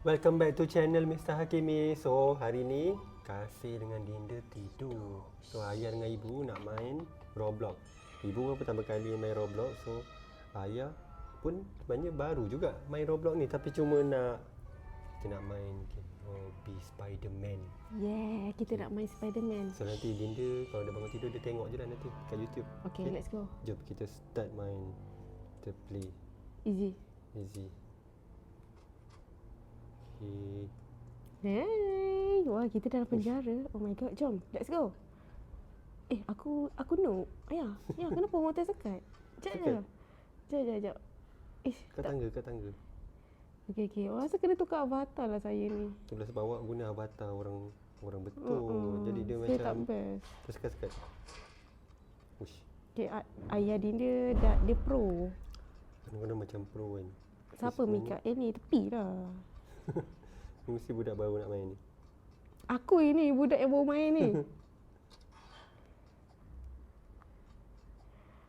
Welcome back to channel Mr. Hakimi. So, hari ni Kasih dengan Dinda tidur. So, ayah dengan ibu nak main Roblox. Ibu pun pertama kali main Roblox. So, ayah pun sebenarnya baru juga main Roblox ni. Tapi cuma kita nak main be Spiderman. Yeah, kita nak main Spiderman. So, nanti Dinda kalau dia bangun tidur, dia tengok je lah nanti kat YouTube. Okay, let's go. Jom kita start main. Kita play. Easy. Easy. Okay. Hey, wah kita dalam penjara. Oh my god, jom. Let's go. Aku noob. Ayah, kenapa motor sekat? Sekejap je. Sekejap. Kat tangga. Okay. Oh, rasa kena tukar avatar lah saya ni. Itulah sebab awak guna avatar orang betul. Jadi dia saya tak macam best. tersekat-sekat. Ush. Okay, ayah Dinda dia pro. Kadang-kadang macam pro kan. Siapa Mikael ni? Tepi lah. Mesti budak baru nak main ni. Aku ini budak yang baru main ni.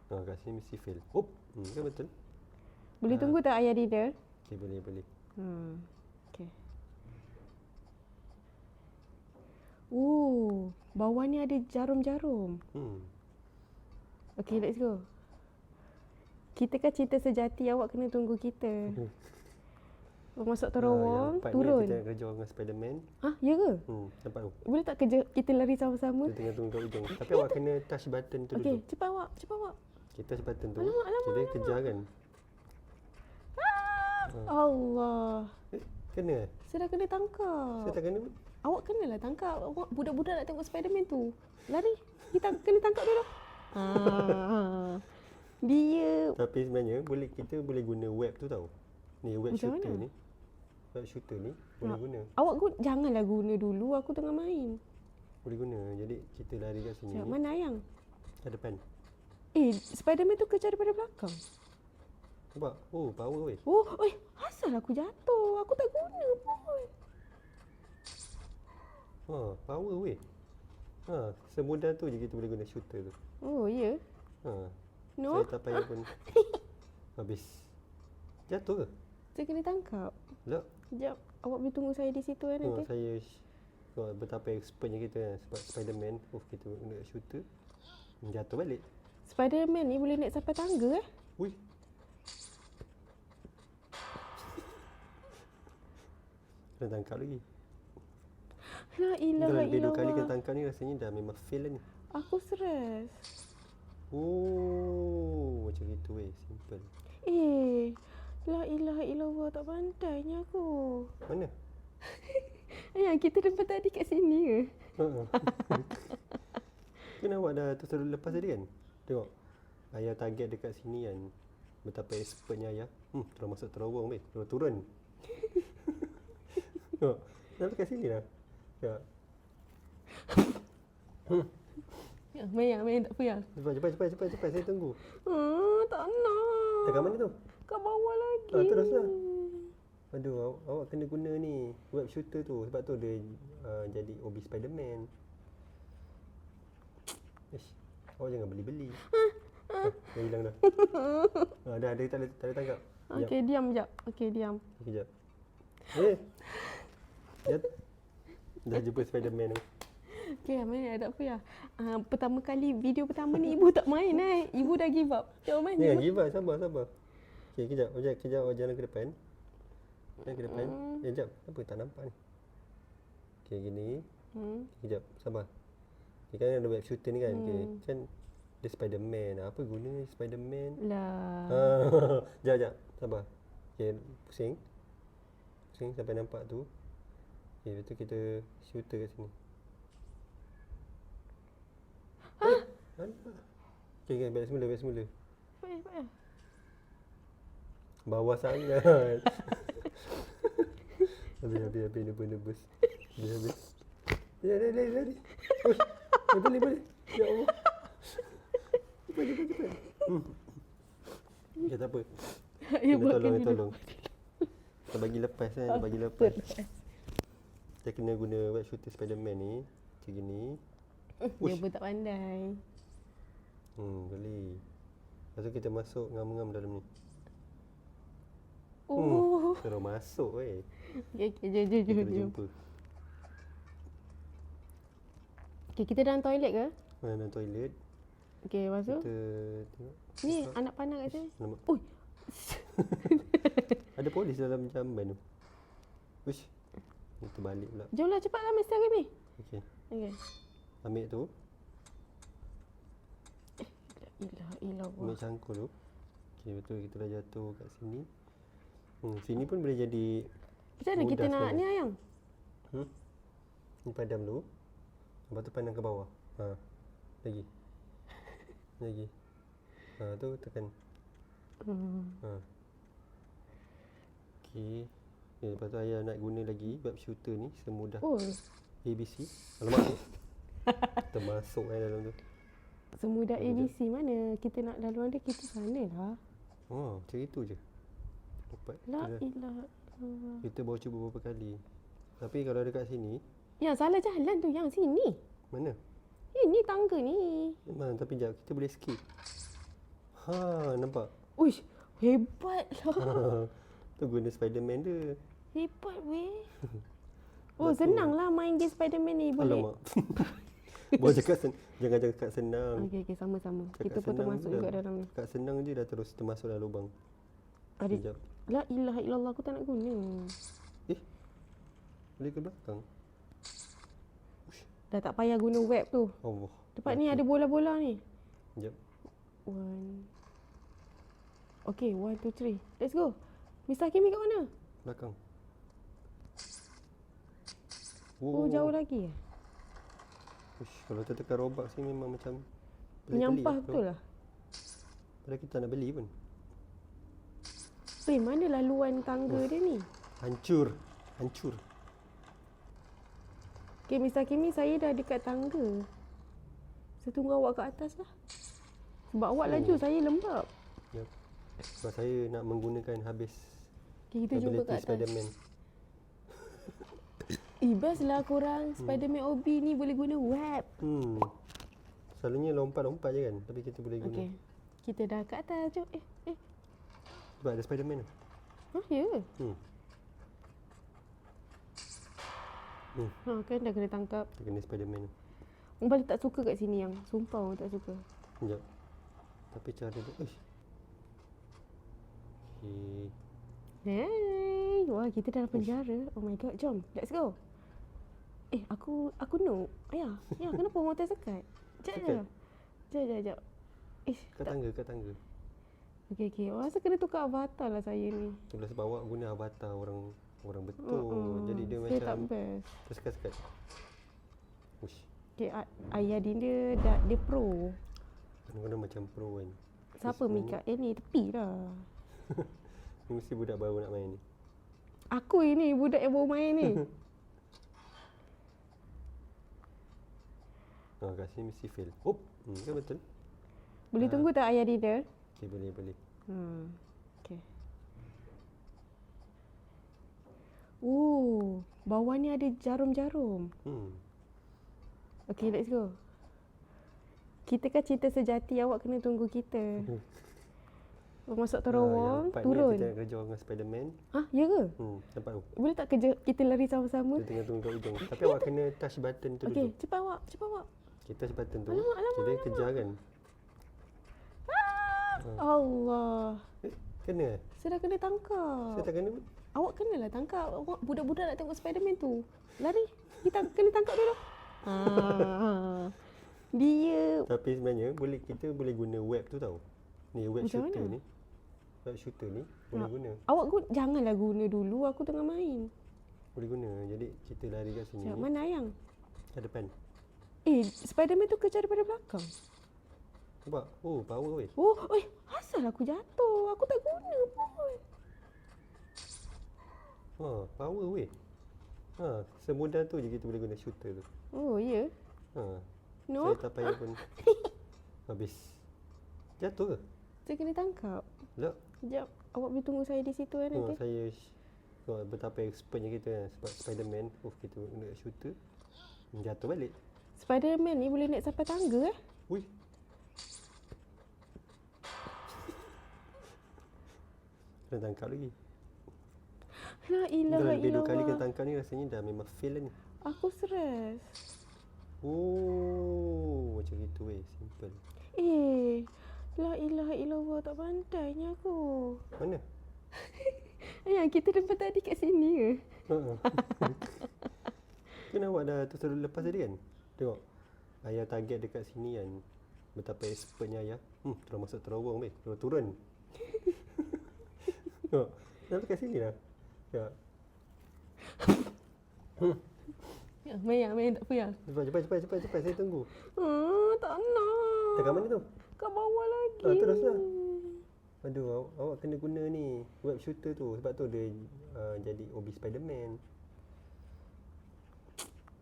Kat sini mesti fail. Oh, kan betul. Boleh tunggu tak ayah Dinda? Okay, boleh. Okay. Bawah ni ada jarum-jarum. Okay, let's go. Kita kan cinta sejati, awak kena tunggu kita. Masuk terowong, yang turun. Kita nak kerja dengan Spiderman. Ya ke? Nampak tu. Boleh tak kerja kita lari sama-sama? Kita tengah tunggu kat ujung. Tapi awak kena touch button tu Okay, dulu. cepat awak. Kita touch button tu. Alamak. Jadi kejar kan. Allah. Kena? Saya dah kena tangkap. Saya tak kena pun. Awak kenalah tangkap. Awak budak-budak nak tengok Spiderman tu. Lari. Kita kena tangkap dulu. Dia. Tapi sebenarnya kita boleh guna web tu tau. Ni web Macam shooter mana? ni. Web shooter ni boleh guna. Awak janganlah guna dulu. Aku tengah main. Boleh guna. Jadi kita lari kat sini. Sekejap, mana ayang? Kat depan. Spiderman tu kejar daripada belakang. Nampak? Oh, power weh. Asal aku jatuh? Aku tak guna pun. Power weh. Semudah tu je kita boleh guna shooter tu. Oh, ya? No? Saya tak payah pun. Habis. Jatuh ke? Saya kena tangkap. Tak. Sekejap. Awak boleh tunggu saya di situ kan nanti? Saya betapa expertnya kita kan. Sebab Spiderman. Kita guna shooter. Jatuh balik. Spiderman ni boleh naik sampai tangga Ui. Kena tangkap lagi. La ilaha Kalau lebih 2 illallah. kali kena tangkap ni rasanya dah memang fail lah ni. Aku stres. Macam gitu weh. Simple. La ilaha illallah, tak pandainya aku. Mana? Ayah, kita dapat tadi kat sini ke? Kan awak dah terus lepas tadi kan? Tengok. Ayah target dekat sini kan. Betapa expertnya ayah. Terus masuk terowong weh. Terus turun. Tengok. Dah dekat sini dah. Tengok. Ya, main tak payah. Cepat. Saya tunggu. Tak nak. Dekat mana tu? Kat bawah lagi. Teruslah. Aduh, awak kena guna ni web shooter tu. Sebab tu dia jadi OB Spiderman. Awak jangan beli-beli. Dah hilang dah. Dah tak boleh tangkap. Okey, diam sekejap. Okey, diam. Sekejap. Dah jumpa Spiderman tu. Okey, main tak payah. Pertama kali, video pertama ni ibu tak main Ibu dah give up. Jom main. Ya, give up. Sabar. Okey, kejap awak jalan ke depan. Jalan ke depan. Sekejap. Apa tak nampak ni? Okey, gini. Kejap, sabar. Okay, kan ada web shooter ni kan. Okay, kan dia Spiderman. Apa guna Spiderman? Lah. Sekejap. Sabar. Okay, pusing sampai nampak tu. Okay, lepas tu kita shooter kat sini. Nampak? Okay, balik semula. Payah. Bawah sangat. Habis nervous. Habis. Ya, lari. Boleh. Ya Allah. Cepat. Okay, tak apa. Kita tolong. Kita bagi lepas kan. Kita kena guna web shooter Spiderman ni. Macam gini. Dia pun tak pandai. Boleh. Lepas tu kita masuk ngam-ngam dalam ni. Oh. Terus masuk weh. Okay, jom. Kita boleh jumpa. Okay, kita dalam toilet ke? Dalam toilet. Okay, lepas tu. Kita tengok. Ni anak panah kat sini. Nampak. Ui. Ada polis dalam jamban tu. Uish. Kita balik pula. Jomlah cepatlah Mr. Kimi. Okey. Okay. Ambil tu. Ilah. Ambil cangkul tu. Okey, betul kita dah jatuh kat sini. Sini pun boleh jadi Macam mana kita mudah nak sebenarnya. ni ayang? Ni padam dulu. Lepas tu pandang ke bawah. Lagi. Lagi. Tu tekan. Okey. Lepas tu ayah nak guna lagi web shooter ni semudah Oh, ABC. Alamak. Termasuk dalam tu. semudah ABC mana? Kita nak laluan dia, kita sana lah. Macam itu je. Dapat. La Itulah. ilaha illallah. Kita baru cuba beberapa kali. Tapi kalau dekat sini, Yang salah jalan tu, yang sini. mana? Ini tangga ni. Memang, tapi sekejap kita boleh skip. Nampak? Uish, hebat lah. Tu guna Spiderman dia. Hebat weh. Oh, senang lah main game Spiderman ni. Boleh. Alamak. Bawa cakap jangan cakap senang. Okey, sama-sama. Cakap Kita pun senang termasuk je juga dah. dalam ni. Cakap senang je dah terus termasuk dalam lubang. Adik. Sekejap. La ilaha illallah, aku tak nak guna. Boleh ke belakang? Dah tak payah guna web tu. Allah. Tempat ni ada bola-bola ni. Sekejap. 1. Okey, 1, 2, 3. Let's go. Mr. Hakimi kat mana? Belakang. Oh, jauh lagi eh? Uish, kalau tertekan Robux ni memang macam Menyampah betul lah. Padahal kita tak nak beli pun. Mana laluan tangga dia ni? Hancur. Okey, Mr. Hakimi, saya dah dekat tangga. Saya tunggu awak kat atas lah. Sebab awak laju, saya lembab. Yep. Sebab saya nak menggunakan habis Okay, kita jumpa kat atas. Spiderman. Best lah korang. Spiderman OB ni boleh guna web. Selalunya lompat-lompat je kan. Tapi kita boleh guna. Okey. Kita dah kat atas. Jom. Sebab ada Spiderman tu. Ya. Hmm. Kan dah kena tangkap. Kita kena Spiderman tu. Orang paling tak suka kat sini yang. Sumpah orang tak suka. Sekejap. Tapi cara dia. Okey. Hey. Wah, kita dalam penjara. Oh my god. Jom. Let's go. Aku no. Ayah, kenapa motor sekat? Sekejap. Kat tangga. Okey. Rasa kena tukar avatar lah saya ni. Itulah sebab awak guna avatar orang betul. Jadi dia saya tak macam best. tersekat-sekat. Uish. Okay, ayah Dinda dia pro. Kadang-kadang macam pro kan. Siapa make up? Ni tepi lah. Ni mesti budak baru nak main ni. Aku ini budak yang baru main ni. Kat sini mesti fail. Kan betul. Boleh tunggu tak ayah Dinda? Okey, boleh. Okay. Bawah ni ada jarum-jarum. Okay, let's go. Kita kan cinta sejati, awak kena tunggu kita. Masuk terowong, yang turun. Kita nak kerja dengan Spiderman. Ya ke? Nampak tu. Boleh tak kerja kita lari sama-sama? Kita tengah tunggu kat ujung. Tapi awak kena touch button tu Okey, dulu. cepat awak. Kita touch button tu. Alamak. Kita kejar kan. Allah. Kena? Saya dah kena tangkap. Saya tak kena pun. Awak kenalah tangkap. Awak budak-budak nak tengok Spiderman tu. Lari. Kita kena tangkap dulu. Dia. Tapi sebenarnya kita boleh guna web tu tau. Ni web Macam shooter mana? ni. Web shooter ni boleh guna. Awak janganlah guna dulu. Aku tengah main. Boleh guna. Jadi kita lari kat sini. Sekejap, mana ayang? Kat depan. Spiderman tu kejar daripada belakang. Nampak? Power weh. Asal aku jatuh? Aku tak guna pun. Power weh. Semudah tu je kita boleh guna shooter tu. Ya? No? Saya tak payah pun. Habis. Jatuh ke? Saya kena tangkap. Tak. Sekejap. Awak boleh tunggu saya di situ kan nanti? Saya betapa expertnya kita kan. Sebab Spiderman, kita guna shooter. Jatuh balik. Spiderman ni boleh naik sampai tangga Wih. Kena tangkap lagi. La ilaha Kalau lebih 2 kali kena illallah. tangkap ni rasanya dah memang fail lah ni. Aku stres. Oh, macam gitu simple. La ilaha illallah, tak pandainya aku. Mana? Ayah, kita dapat tadi kat sini ke? Ha. Kan awak dah terus lepas tadi kan? Tengok. Ayah target dekat sini kan. Betapa expertnya ayah. Terus masuk terowong weh. Terus turun. Tengok. Dah dekat sini dah. Ya. Ya, main tak payah. Cepat. Saya tunggu. Tak nak. Dekat mana tu? Kat bawah lagi. Teruslah. Aduh, awak kena guna ni web shooter tu. Sebab tu dia jadi OB Spiderman.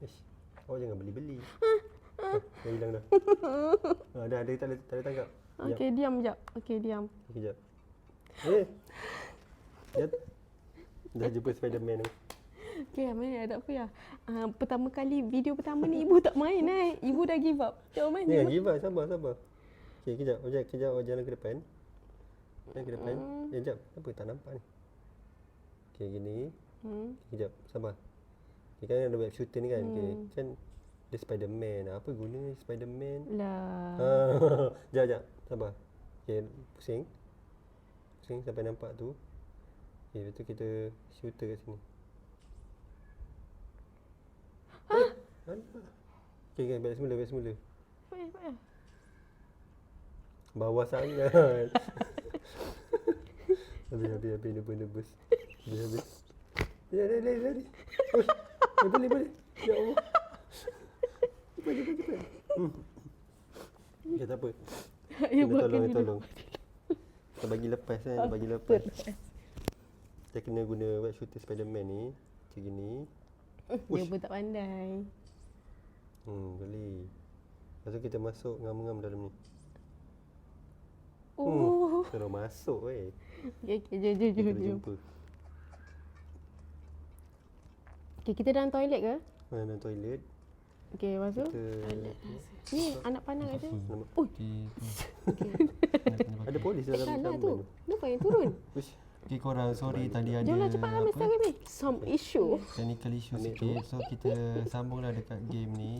Ish, awak jangan beli-beli. Dah hilang dah. Dah tak boleh tangkap. Okey, diam sekejap. Okey, diam. Sekejap. Dah jumpa Spiderman tu. Okey, main tak payah. Pertama kali, video pertama ni ibu tak main Ibu dah give up. Jangan main. Jangan give up, sabar. Okey, kejap awak jalan ke depan. Jalan ke depan. Sekejap, apa tak nampak ni? Okey, gini. Sekejap, sabar. Okay, kan ada web shooter ni kan. Okay, kan dia Spiderman. Apa guna Spiderman? Lah. Sekejap, sabar. Okey, pusing sampai nampak tu. Okey, lepas tu kita shooter kat sini. Nampak? Okey, balik semula. Payah. Bawah sangat. Habis nervous. Habis. Lari. Boleh. Ya Allah. Cepat. Okay, tak apa. Ya, Kena tolong. Kita bagi lepas Kita kena guna web shooter Spiderman ni. Macam gini. Dia pun tak pandai. Boleh. Lepas tu kita masuk ngam-ngam dalam ni. Terus masuk weh. Okey, Kita jom. jumpa. Okey, kita dalam toilet ke? Dalam toilet. Okey, lepas tu? Kita Ni anak panah kat sini. ada polis dalam Salah dalam tu. tu. Kenapa yang turun? Uish. Okay korang, sorry tadi ada Jomlah cepat ambil sekarang ni. Some issue. technical issue sikit. So kita sambunglah dekat game ni.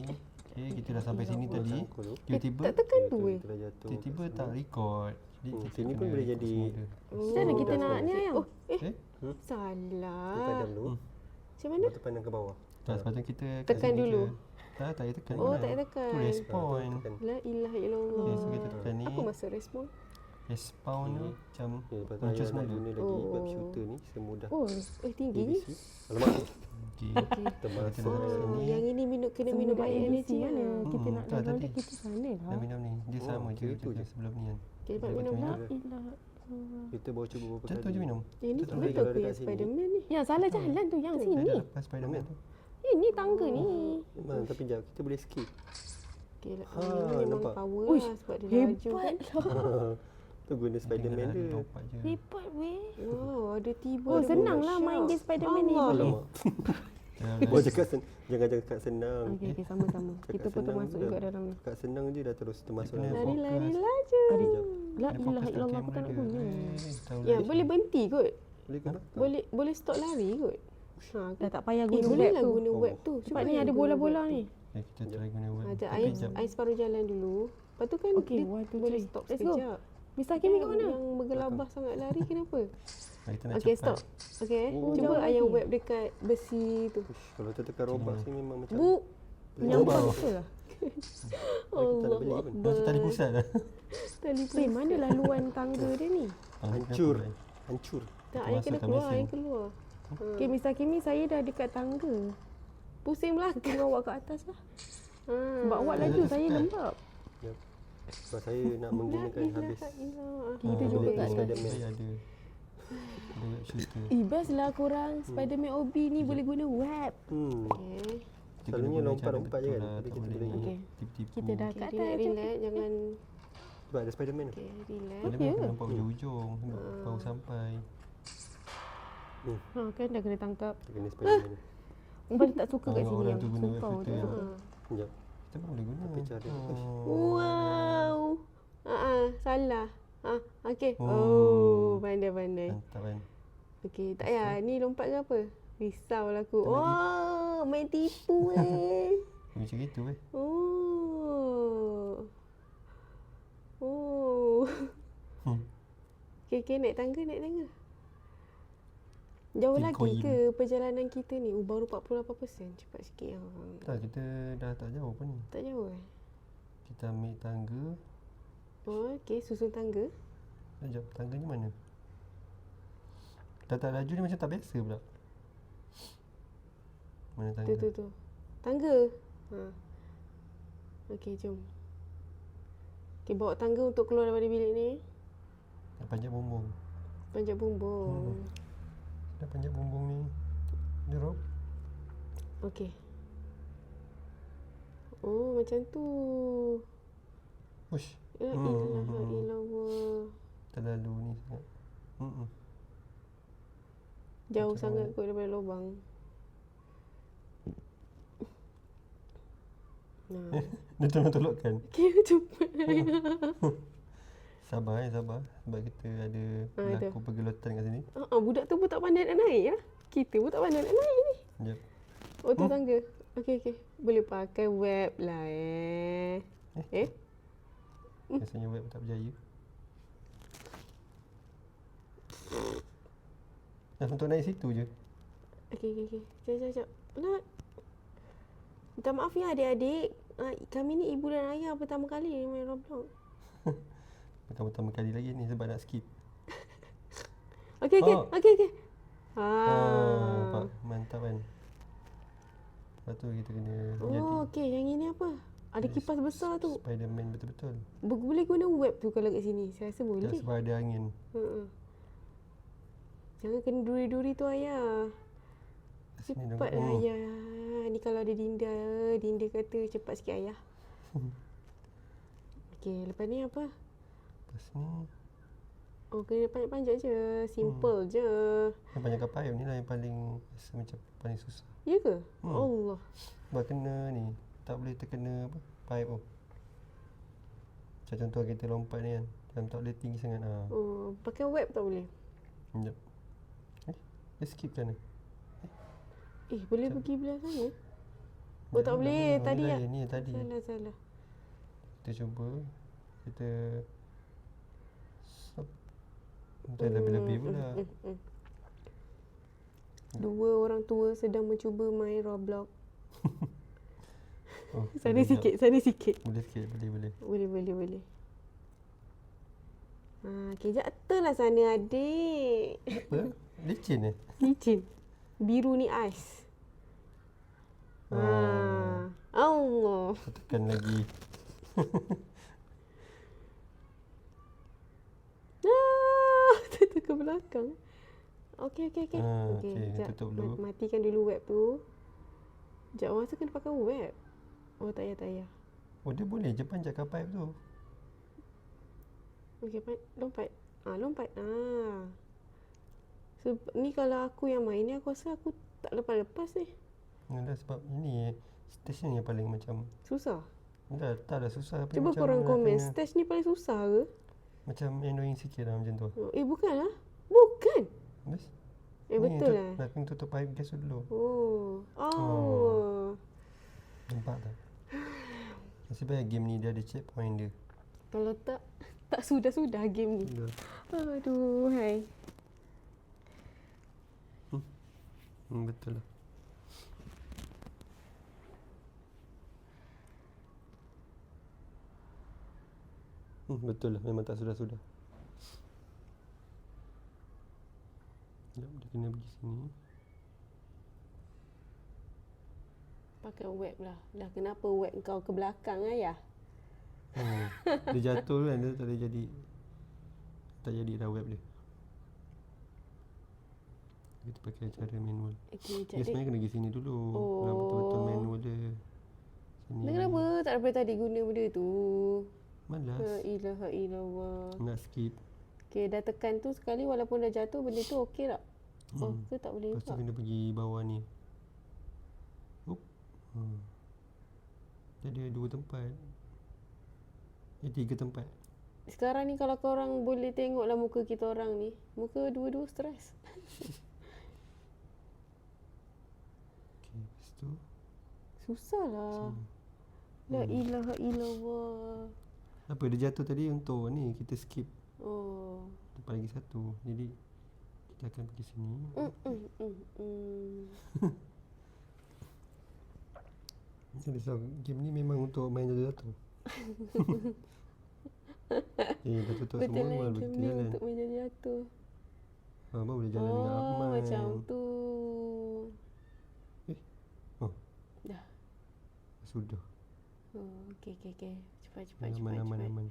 Okay, kita dah sampai sini tadi. Tiba-tiba Tak tekan tu weh. Tiba-tiba tak record. Jadi kita Sini pun kena boleh record jadi semula. Macam mana kita nak ni ayam? Eh? Salah. Padam dulu. Macam mana? Lepas tu pandang ke bawah. Tak, sepatutnya kita kat Tekan sini dulu. Tak payah tekan. Oh, tak payah tekan. Tu respawn. Tekan. La ilaha illallah. Okay, so kita tekan ni. Apa maksud respon? Respawn ni macam Okay, lepas tu muncul ayah nak semula. guna lagi Oh. web shooter ni semudah Oh, tinggi ni. ABC. Alamak. Okay. Kita masuk. Sini. Yang ini kena minum air energy mana? mana? Kita nak tak download tadi. kita sana Dah lah. minum ni. Dia sama je okay, itu dengan je. sebelum ni kan. Okay, dapat minum betul. tak? La ilaha illallah. Kita baru cuba beberapa Macam tu je kali. minum. Yang ni Betul. betul Kalau ke dekat yang sini. Spiderman ni? Yang salah jalan tu, yang Dia sini. dah lepas Spiderman tu. Ini tangga ni. Memang, tapi jap kita boleh skip. Okay, lah. Ha, Ini memang nampak. power Uish, lah sebab dia laju Hebat kan. lah. Tu guna Spiderman Tinggal dia. lompat je. Hebat weh. Wow, ada tiba. Oh, ada senang bola lah shot. main game Spiderman ni. Allah. Alamak. Bawa cakap jangan cakap senang. Okey, sama-sama. Cakap Kita pun senang termasuk dah. juga dalam ni. Cakap senang je dah terus termasuk Dia dalam. kena Lari-lari fokus. laju. Sekejap. La Dia ilaha fokus kat illallah, aku tak kamera nak dia. guna. Tahu Ya, lagi. boleh berhenti kot. Boleh ke? Boleh stop lari kot. Ha, Dah tak payah guna boleh web lah tu. guna Oh. web tu. Sebab Cuba ni yang ada guna bola-bola web tu. ni. Kita try guna web. Ajak Tapi jap. Ais baru jalan dulu. Lepas tu kan Okey, dia 1, 2, boleh 3. stop Let's go. sekejap. Mr. Hakim kat mana? Yang bergelabah sangat lari kenapa? Kita nak Okey, cepat. stop. Okey, Oh, cuba jauh ayam lagi. web dekat besi tu. Ush, kalau tertekan robot ni memang macam Bu. Menyampang betul lah. Allah Allah beli pun. Macam tali pusat dah. Tali Weh, mana laluan tangga dia ni? hancur. Hancur. Tak, Kita ayam kena masukkan keluar, mesin. ayam keluar. Okey, Mr. Hakim ni saya dah dekat tangga. Pusing belakang. Tunggu awak kat atas lah. Ha. Sebab awak laju, saya lembab. Sebab saya nak menggunakan habis. Kita Ah, jumpa boleh kat atas. Spiderman. Dia ada. Ada web shooter. Best lah korang. Spiderman OB ni boleh guna web. Okey. Kita Selalunya kena guna lompat-lompat cara je kan, betul lah, tapi tak kita boleh boleh Okey. tipu-tipu. Kita dah kat Okay, atas. relax, jangan. Sebab ada Spiderman tu. Okay, relax. Spiderman kena nampak hujung-hujung. Baru sampai. Ha, kan dah kena tangkap. Kita kena Spiderman. Balik tak suka kat Oh, sini orang yang tu guna sumpah web tak shooter. suka. Sekejap. Kita pun boleh guna. Tapi cara Wow. Salah. Okey. Oh. Oh, pandai-pandai. Mantap kan. Okey, tak payah. Ni lompat ke apa? Risaulah aku. Tak nak Oh, main tipu Macam gitu Oh. Oh. Hmm. Okey, naik tangga. Jauh Tin lagi coin. ke perjalanan kita ni? Baru 48%. Cepat sikit. Tak, kita dah tak jauh pun ni. Tak jauh eh? Kita ambil tangga. Oh, okey. Susun tangga. Sekejap, tangganya mana? Dah tak laju ni macam tak biasa pula. Mana tangga? Tu. Tangga. Ha. Okey, jom. Okey, bawa tangga untuk keluar daripada bilik ni. Nak panjat bumbung. Panjat bumbung. Dah panjat bumbung ni. Drop. Okey. Oh, macam tu. Push. La ilaha illallah. Terlalu ni sangat. Jauh Macam sangat mana? kot daripada lubang. Nah. Dia tolong-tolokkan. Okey, cepat. Sabar sabar. Sebab kita ada berlaku pergelutan kat sini. Budak tu pun tak pandai nak naik ya. Kita pun tak pandai nak naik ni. Sekejap. Oh, tu tangga. Okey. Boleh pakai web lah Biasanya web tak berjaya. Untuk naik situ je. Okey. Sekejap. Nak. Minta maaf ya adik-adik. Kami ni ibu dan ayah pertama kali main Roblox. Pertama kali lagi ni sebab nak skip. Okey. Nampak? Mantap kan? Lepas tu kita kena jadi Oh, okey. Yang ini apa? Ada kipas besar tu. Spiderman betul-betul. Boleh guna web tu kalau kat sini. Saya rasa boleh. Tak, sebab ada angin. Jangan kena duri-duri tu ayah. Kat sini Cepat lah ayah. Ni kalau ada Dinda kata cepat sikit ayah. Okey, lepas ni apa? Lepas ni Oh, kena panjat-panjat je. Simple je. yang banyak payung ni lah yang paling rasa macam paling susah. Ya ke? Allah. Sebab kena ni, tak boleh terkena apa, pipe tu. Macam contoh kita lompat ni kan, yang tak boleh tinggi sangat. Oh, pakai web tak boleh? Sekejap. Dia skip sana. Boleh pergi belah sana? Oh, tak boleh. Tadi ya. ya? Ni yang tadi. Salah. Kita cuba. Kita lebih-lebih pula. Dua orang tua sedang mencuba main Roblox. Oh, Sana sikit. Boleh sikit, boleh. Boleh. Jatuh lah sana adik. Apa? Licin Licin. Biru ni ais. Allah. Tekan lagi. Tutup ke belakang. Okey. Okey, tutup dulu. Matikan dulu web tu. Sekejap, masa kena pakai web. Oh, tak payah. Oh, dia boleh je panjatkan pipe tu. Okey, lompat. Lompat. Ni kalau aku yang main ni, aku rasa aku tak lepas-lepas ni. Dah sebab ini stesen yang paling macam Susah. tak dah susah. Tapi Cuba macam korang komen, kena, stage ni paling susah ke? macam annoying sikit lah macam tu. Bukan lah. Bukan. Bes? Betul lah. Nak kena tutup pipe gas tu dulu. Oh. Nampak tak? Nasib baik game ni dia ada checkpoint dia. Kalau tak sudah game ni. Aduh, hai. Betul lah. Betul lah, memang tak sudah-sudah. Sekejap, dia kena pergi sini. Pakai web lah. Dah kenapa web kau ke belakang ayah? Dia jatuh kan, dia tak boleh jadi. Tak jadi dah web dia. Kita pakai cara manual. Dia sebenarnya kena pergi sini dulu. Kalau betul-betul manual dia. Sini. Dia kenapa tak dapat tadi guna benda tu? Malas. La ilaha illallah. Nak skip. Okey, dah tekan tu sekali walaupun dah jatuh, benda tu okey tak? Oh, ke tak boleh Lepas tu juga? kena pergi bawah ni. Dia ada 2 tempat. 3 tempat. Sekarang ni kalau korang boleh tengoklah muka kita orang ni. Muka dua-dua stres. Okey, lepas tu. Susah lah. La ilaha illallah. Apa dia jatuh tadi untuk ni kita skip. Oh. Lepas lagi satu. Jadi kita akan pergi sini. Saya risau game ni memang untuk main jatuh-jatuh. Dah tutup Betul semua lah, malah game kita ni jalan. untuk main jatuh. Baru boleh jalan dengan Oh, Ahmad. macam tu. Oh, Dah. sudah. Oh, okey. Cepat. Aman.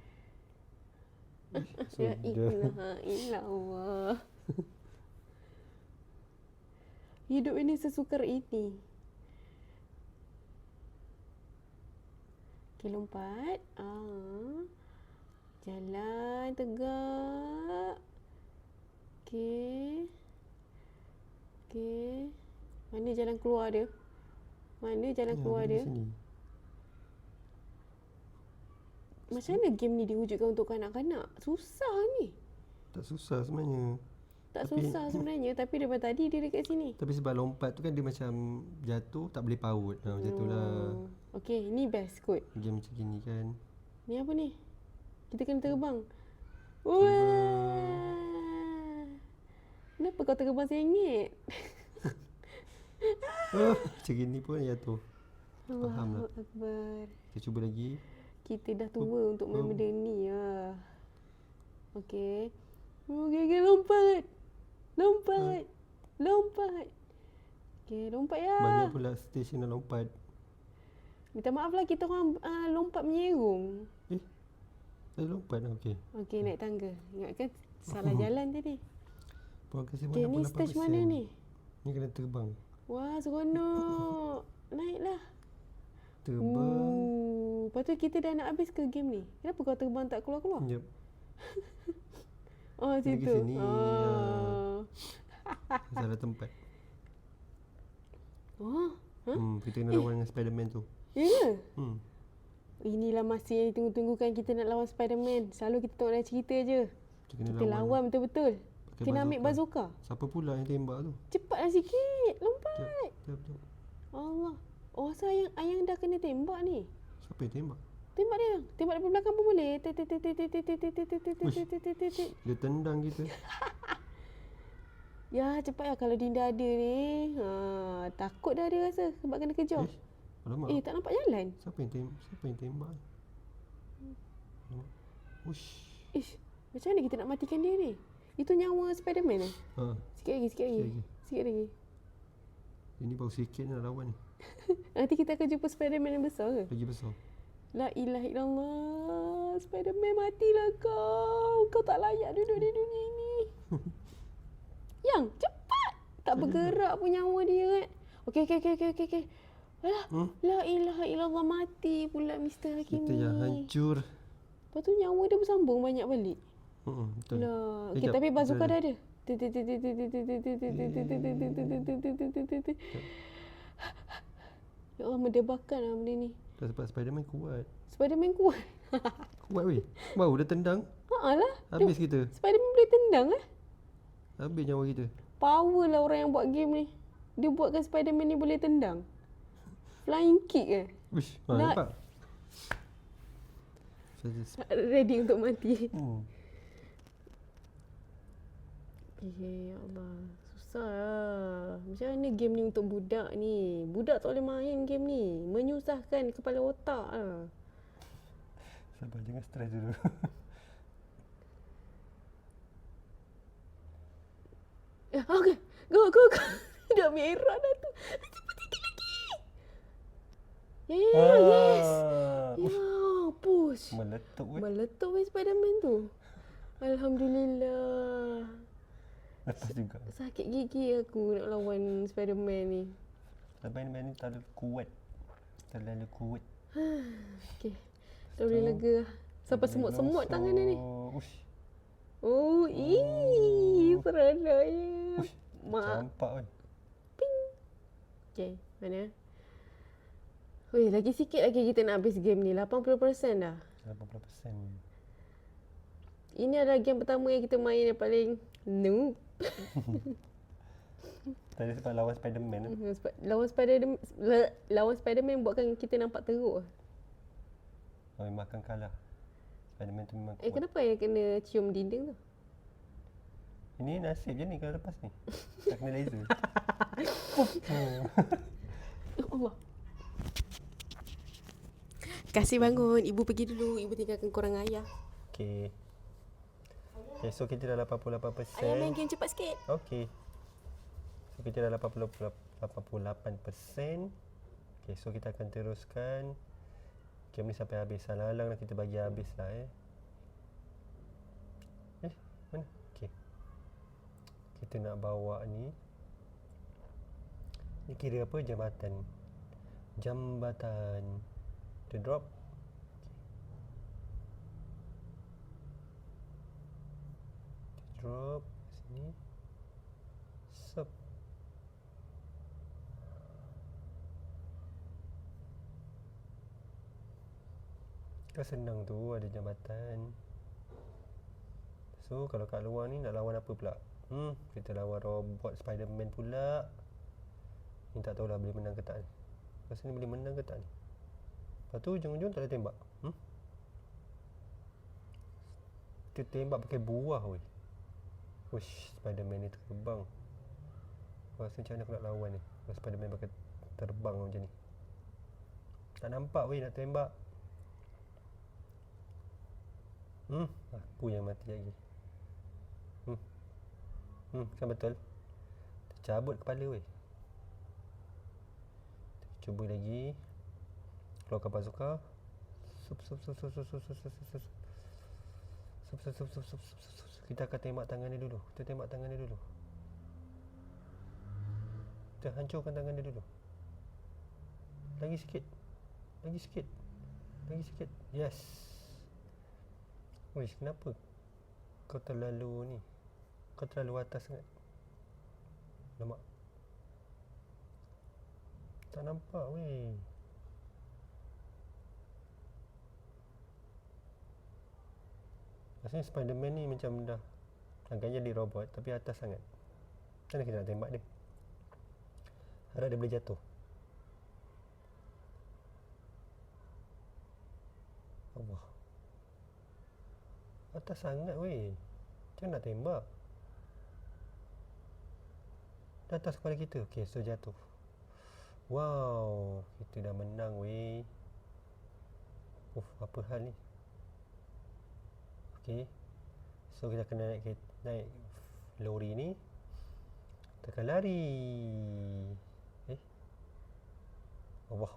Ya ilaha illallah. Hidup ini sesukar ini. Okey, lompat. Jalan tegak. Okey. Mana jalan keluar dia? Mana jalan keluar dia? Sini. Macam mana game ni diwujudkan untuk kanak-kanak? Susah ni. Tak susah sebenarnya. Tak Tapi- susah sebenarnya, tapi daripada tadi dia dekat sini. Tapi sebab lompat tu kan dia macam jatuh tak boleh paut. Macam tu lah. Okey, ni best kot. Game macam gini kan. Ni apa ni? Kita kena terbang. Wah. Kenapa kau terbang sengit? Macam gini pun jatuh. Faham lah. Allahu Akbar. Kita cuba lagi. Kita dah tua untuk main benda ni lah. Okey. Okey, lompat. Lompat. Okey, lompat ya. Banyak pula stesen nak lompat. Minta maaf lah kita orang lompat menyerung. Dah lompat dah. Okey. Okey, naik tangga. Ingatkan salah jalan tadi. Puan kasih Okey, ni stage mana ni? Ni kena terbang. Wah, seronok. Naiklah. Terbang. Lepas tu kita dah nak habis ke game ni? Kenapa kau terbang tak keluar-keluar? Yep. Oh, Pergi situ. sini, Salah tempat. Oh, Kita kena lawan dengan Spiderman tu. ya ke? Hmm. Inilah masa yang ditunggu-tunggukan kita nak lawan Spiderman. Selalu kita tengok dalam cerita je. Kita Kita lawan betul-betul. pakai Kena ambil bazooka. Siapa pula yang tembak tu? Cepatlah sikit. Lompat. Jap. Allah. Oh, asal ayang dah kena tembak ni. Siapa yang tembak? Tembak dia. Tembak dari belakang pun boleh. Dia tendang kita. Ya, cepat lah kalau Dinda ada ni. Takut dah dia rasa sebab kena kejar. Alamak. Tak nampak jalan. Siapa yang tembak? Alamak. Ush. Ish, macam mana kita nak matikan dia ni? Itu nyawa Spiderman eh? Sikit lagi. Sikit lagi. Ini baru sikit nak lawan ni. Nanti kita akan jumpa Spiderman yang besar ke? Lagi besar. La ilaha illallah. Spiderman, matilah kau. Kau tak layak duduk di dunia ini. Yang, cepat. Tak bergerak pun nyawa dia kan. Okey. Alah, la ilaha illallah, mati pula Mr. Hakimi. Kita yang hancur. Lepas tu nyawa dia bersambung banyak balik. Betul. Lah. Okey, Sekejap. tapi bazooka dah ada. Ya Allah, mendebarkan lah benda ni. Dah sebab Spiderman kuat. Spiderman kuat. Kuat weh. Baru dah tendang. Lah. Habis kita. Spiderman boleh tendang eh. Habis nyawa kita. Power lah orang yang buat game ni. Dia buatkan Spiderman ni boleh tendang. Flying kick eh. Ush. Nak- Nampak? Ready untuk mati. Hmm. Ya Allah. Susah lah. Macam mana game ni untuk budak ni? Budak tak boleh main game ni. Menyusahkan kepala otak lah. Sabar, jangan stres dulu. Okay. Go. Dah merah dah tu. Cepat sikit lagi. Yes. Ya, push. Meletup weh. Meletup weh Spiderman tu. Alhamdulillah. Lepas juga. Sakit gigi aku nak lawan Spiderman ni. Spiderman ni terlalu kuat. Okay. Dah boleh lega lah. Sampai semut-semut tangan dia ni. Ush. Oh, seronoknya. Ush. Campak weh. Okay, mana? Weh, lagi sikit lagi kita nak habis game ni. 80% dah. 80%. Ini adalah game pertama yang kita main yang paling noob. Tadi sebab lawan Spiderman. Lawan Spiderman buatkan kita nampak teruk. Oh, memang akan kalah. Spiderman tu memang kuat. Kenapa yang kena cium dinding tu? Ini nasib je ni kalau lepas ni. Tak kena laser. Allah. Kasih bangun. Ibu pergi dulu. Ibu tinggalkan korang ayah. Okey. Okay, so kita dah 88%. Ayah main game cepat sikit. Okey. So kita dah 88%. Okey, so kita akan teruskan game ni sampai habis. Salah-alang lah kita bagi habis lah mana? Okey. Kita nak bawa ni. Ni kira apa? Jambatan. Kita drop. Drop sini. Sup. Kan senang tu, ada jambatan. So kalau kat luar ni nak lawan apa pula? Kita lawan robot Spiderman pula. Ni tak tahulah boleh menang ke tak ni. Rasa ni boleh menang ke tak ni. Lepas tu ujung-ujung tak ada tembak. Kita tembak pakai buah weh. Uish, Spiderman ni terbang. Rasa macam mana aku nak lawan ni. Kalau Spiderman pakai terbang macam ni. Tak nampak weh nak tembak. Aku yang mati lagi. Kan betul. Tercabut kepala weh. Cuba lagi. Keluarkan bazooka. Sup. Kita akan tembak tangan dia dulu. Kita tembak tangan dia dulu. Kita hancurkan tangan dia dulu. Lagi sikit. Yes. Wish, kenapa kau terlalu ni? Kau terlalu atas sangat. Lemak. Tak nampak weh. Rasanya Spiderman ni macam dah agaknya jadi robot tapi atas sangat. Macam mana kita nak tembak dia? Harap dia boleh jatuh. Allah. Atas sangat weh. Macam mana nak tembak? Dah atas kepala kita. Okey, so jatuh. Wow, kita dah menang weh. Apa hal ni? Okey. So kita kena naik lori ni. Kita akan lari. Allah.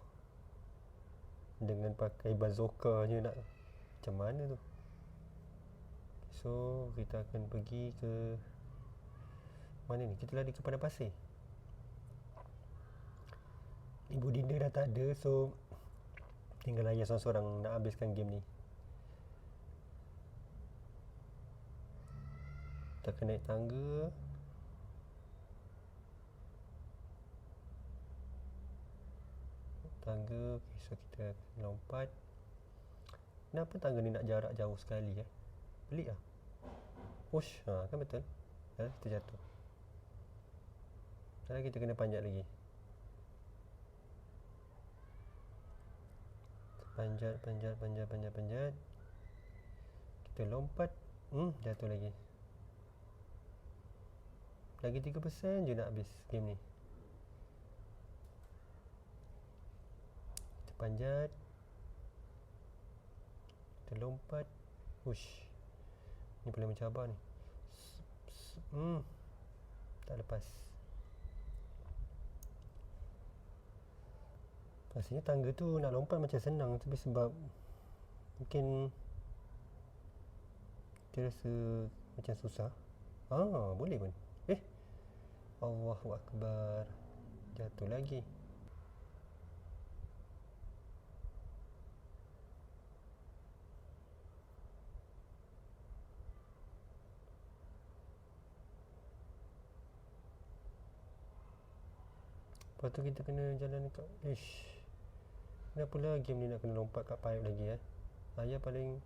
Dengan pakai bazooka je nak. Macam mana tu? So kita akan pergi ke mana ni? Kita lari ke padang pasir. Ibu Dinda dah tak ada, so tinggal ayah seorang-seorang nak habiskan game ni. Kita akan naik tangga. Okay, so kita lompat. Kenapa tangga ni nak jarak jauh sekali Pelik lah. Push, kan betul. Kita jatuh. Sekarang kita kena panjat lagi. Panjat. Kita lompat. Jatuh lagi. Lagi 3% je nak habis game ni. Kita panjat. Kita lompat. Push. Ni paling mencabar ni. Tak lepas. Rasanya tangga tu nak lompat macam senang, tapi sebab mungkin kita rasa macam susah. Boleh pun. Allahu Akbar. Jatuh lagi. Lepas tu kita kena jalan dekat Kenapa lah game ni nak kena lompat kat pipe lagi Ayah paling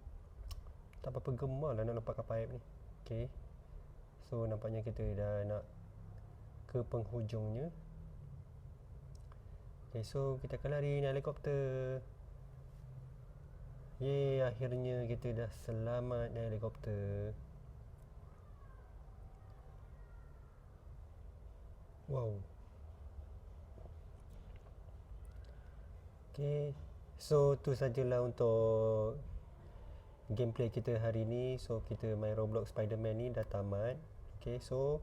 tak berapa gemar lah nak lompat kapal air ni. Okay. So nampaknya kita dah nak ke penghujungnya. Okay, so kita akan lari naik helikopter. Yeay, akhirnya kita dah selamat naik helikopter. Wow. Okay, so tu sajalah untuk gameplay kita hari ni. So kita main Roblox Spiderman ni dah tamat. Okay, so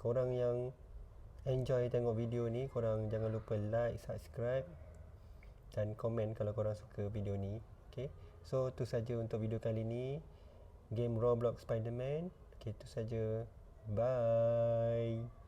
korang yang enjoy tengok video ni, korang jangan lupa like, subscribe dan komen kalau korang suka video ni. Okay, so tu saja untuk video kali ni, game Roblox Spiderman. Okay, tu saja. Bye.